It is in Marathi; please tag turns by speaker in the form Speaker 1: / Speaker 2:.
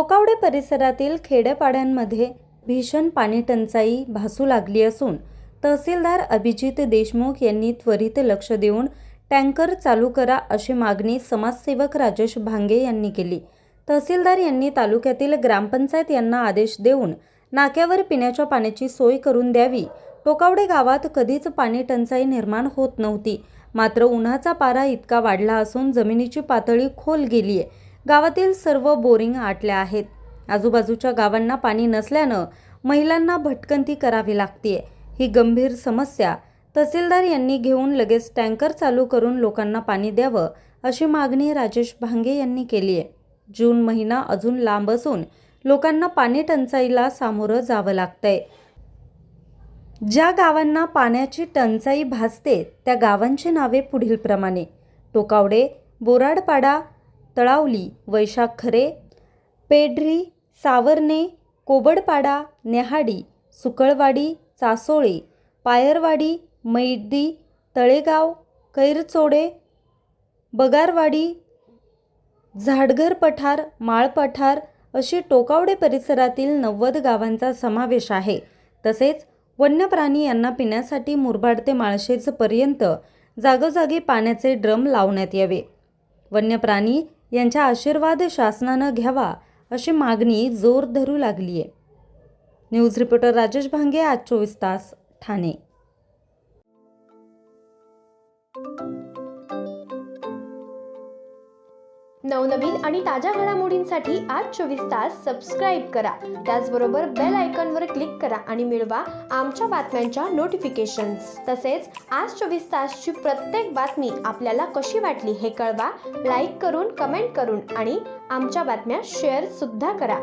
Speaker 1: टोकावडे परिसरातील खेड्यापाड्यांमध्ये भीषण पाणी टंचाई भासू लागली असून तहसीलदार अभिजित देशमुख यांनी त्वरित लक्ष देऊन टँकर चालू करा अशी मागणी समाजसेवक राजेश भांगे यांनी केली। तहसीलदार यांनी तालुक्यातील ग्रामपंचायत यांना आदेश देऊन नाक्यावर पिण्याच्या पाण्याची सोय करून द्यावी। टोकावडे गावात कधीच पाणी टंचाई निर्माण होत नव्हती, मात्र उन्हाचा पारा इतका वाढला असून जमिनीची पातळी खोल गेली आहे। गावातील सर्व बोरिंग आटल्या आहेत। आजूबाजूच्या गावांना पाणी नसल्यानं महिलांना भटकंती करावी लागते। ही गंभीर समस्या तहसीलदार यांनी घेऊन लगेच टँकर चालू करून लोकांना पाणी द्यावं अशी मागणी राजेश भांगे यांनी केली आहे। जून महिना अजून लांब असून लोकांना पाणी टंचाईला सामोरं जावं लागतंय। ज्या गावांना पाण्याची टंचाई भासते त्या गावांची नावे पुढीलप्रमाणे: टोकावडे, बोराडपाडा, तळावली, वैशाख खरे, पेढरी, सावर्णे, कोबडपाडा, नेहाडी, सुकळवाडी, चासोळे, पायरवाडी, मैदी, तळेगाव, कैरचोडे, बगारवाडी, झाडघर पठार, माळ पठार अशी टोकावडे परिसरातील 90 गावांचा समावेश आहे। तसेच वन्य प्राणी यांना पिण्यासाठी मुरबाड ते माळशेज पर्यंत जागोजागी पाण्याचे ड्रम लावण्यात यावे। वन्य प्राणी यांचा आशीर्वाद शासनानं घ्यावा अशी मागणी जोर धरू लागली आहे। न्यूज रिपोर्टर राजेश भांगे, आज 24 तास, ठाणे।
Speaker 2: नवनवीन आणि ताज्या घडामोडींसाठी आज 24 तास सबस्क्राईब करा। त्याचबरोबर बेल आयकॉनवर क्लिक करा आणि मिळवा आमच्या बातम्यांच्या नोटिफिकेशन्स। तसेच आज 24 तासची प्रत्येक बातमी आपल्याला कशी वाटली हे कळवा, लाईक करून, कमेंट करून आणि आमच्या बातम्या शेअर सुद्धा करा।